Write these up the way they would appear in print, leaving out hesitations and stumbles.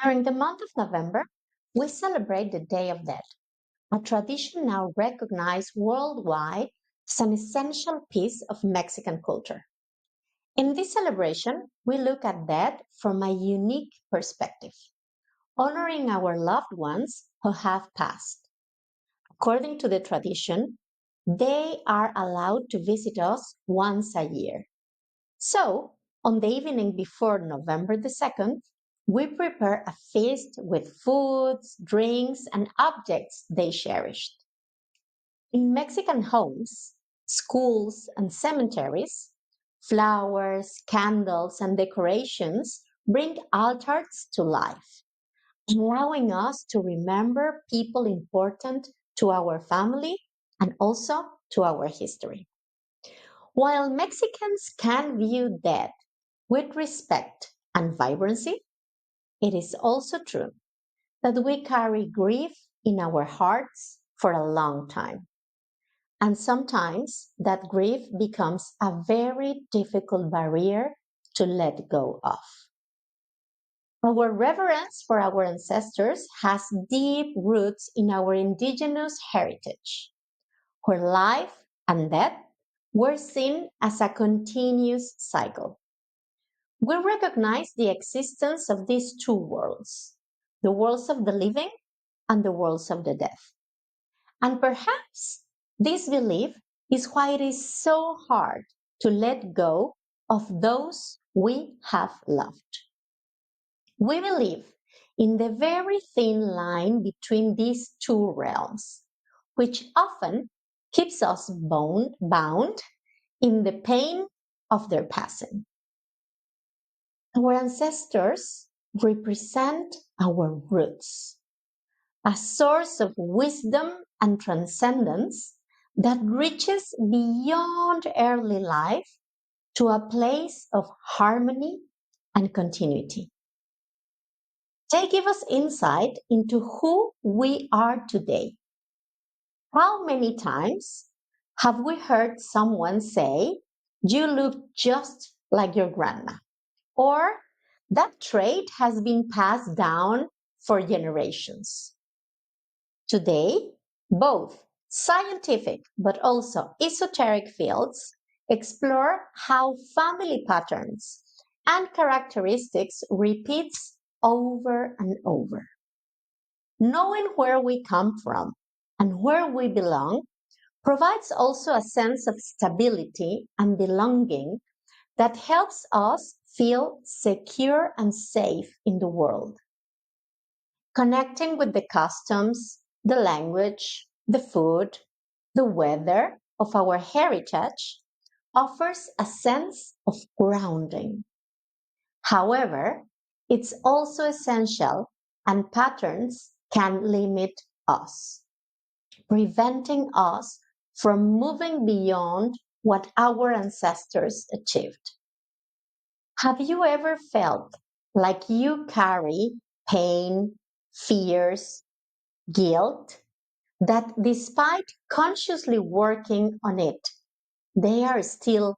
During the month of November, we celebrate the Day of Dead, a tradition now recognized worldwide as an essential piece of Mexican culture. In this celebration, we look at death from a unique perspective, honoring our loved ones who have passed. According to the tradition, they are allowed to visit us once a year. So, on the evening before November the 2nd, we prepare a feast with foods, drinks, and objects they cherished. In Mexican homes, schools, and cemeteries, flowers, candles, and decorations bring altars to life, allowing us to remember people important to our family and also to our history. While Mexicans can view death with respect and vibrancy, it is also true that we carry grief in our hearts for a long time. And sometimes that grief becomes a very difficult barrier to let go of. Our reverence for our ancestors has deep roots in our indigenous heritage, where life and death were seen as a continuous cycle. We recognize the existence of these two worlds, the worlds of the living and the worlds of the dead. And perhaps this belief is why it is so hard to let go of those we have loved. We believe in the very thin line between these two realms, which often keeps us bound in the pain of their passing. Our ancestors represent our roots, a source of wisdom and transcendence that reaches beyond earthly life to a place of harmony and continuity. They give us insight into who we are today. How many times have we heard someone say, "You look just like your grandma," or "That trait has been passed down for generations"? Today, both scientific but also esoteric fields explore how family patterns and characteristics repeats over and over. Knowing where we come from and where we belong provides also a sense of stability and belonging that helps us feel secure and safe in the world. Connecting with the customs, the language, the food, the weather of our heritage offers a sense of grounding. However, it's also essential, and patterns can limit us, preventing us from moving beyond what our ancestors achieved. Have you ever felt like you carry pain, fears, guilt that despite consciously working on it, they are still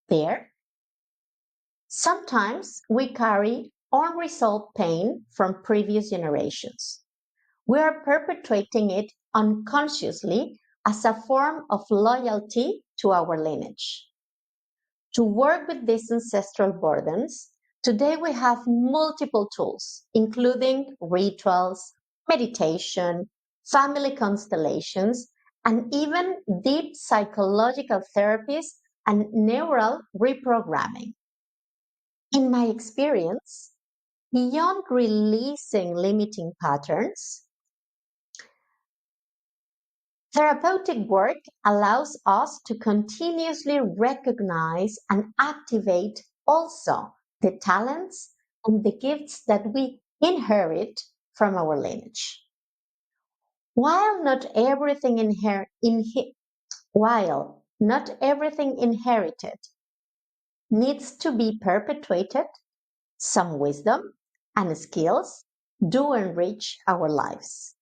there? Sometimes we carry unresolved pain from previous generations. We are perpetuating it unconsciously as a form of loyalty to our lineage. To work with these ancestral burdens, today we have multiple tools, including rituals, meditation, family constellations, and even deep psychological therapies and neural reprogramming. In my experience, beyond releasing limiting patterns, therapeutic work allows us to continuously recognize and activate also the talents and the gifts that we inherit from our lineage. While not everything while not everything inherited needs to be perpetuated, some wisdom and skills do enrich our lives.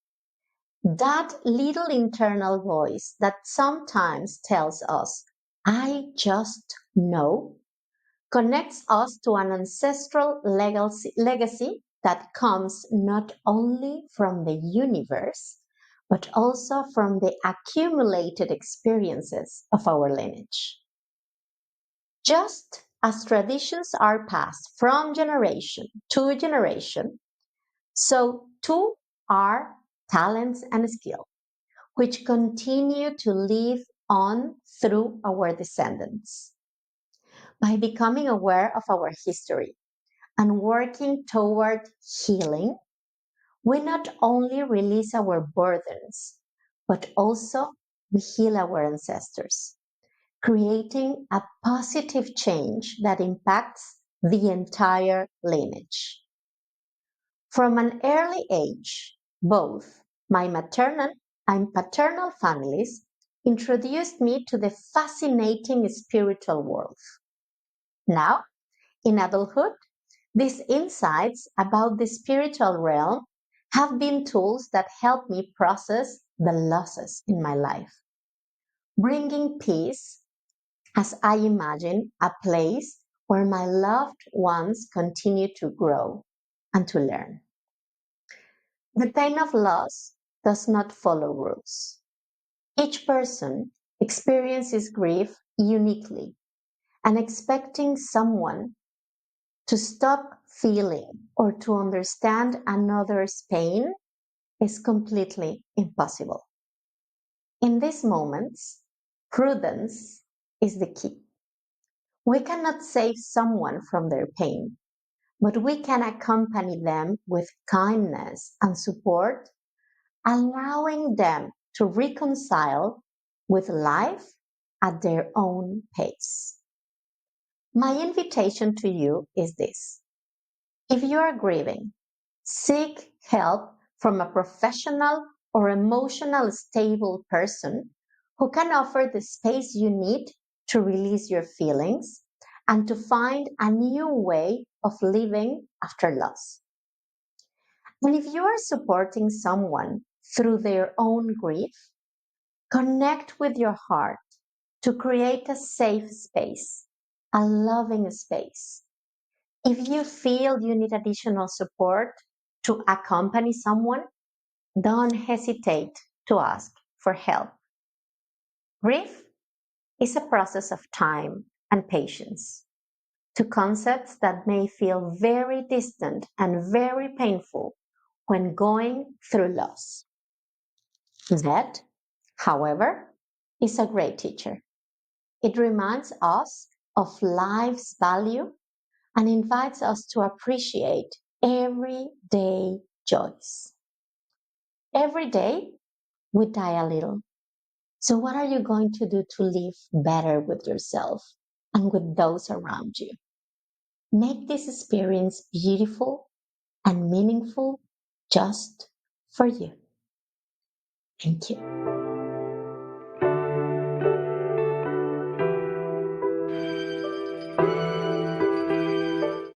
That little internal voice that sometimes tells us, "I just know," connects us to an ancestral legacy that comes not only from the universe, but also from the accumulated experiences of our lineage. Just as traditions are passed from generation to generation, so too are talents and skills, which continue to live on through our descendants. By becoming aware of our history and working toward healing, we not only release our burdens, but also we heal our ancestors, creating a positive change that impacts the entire lineage. From an early age, both my maternal and paternal families introduced me to the fascinating spiritual world. Now, in adulthood, these insights about the spiritual realm have been tools that help me process the losses in my life, bringing peace as I imagine a place where my loved ones continue to grow and to learn. The pain of loss does not follow rules. Each person experiences grief uniquely, and expecting someone to stop feeling or to understand another's pain is completely impossible. In these moments, prudence is the key. We cannot save someone from their pain, but we can accompany them with kindness and support, allowing them to reconcile with life at their own pace. My invitation to you is this: if you are grieving, seek help from a professional or emotional stable person who can offer the space you need to release your feelings and to find a new way of living after loss. And if you are supporting someone through their own grief, connect with your heart to create a safe space, a loving space. If you feel you need additional support to accompany someone, don't hesitate to ask for help. Grief is a process of time and patience, two concepts that may feel very distant and very painful when going through loss. That, however, is a great teacher. It reminds us of life's value and invites us to appreciate everyday joys. Every day, we die a little. So, what are you going to do to live better with yourself and with those around you? Make this experience beautiful and meaningful just for you. Thank you.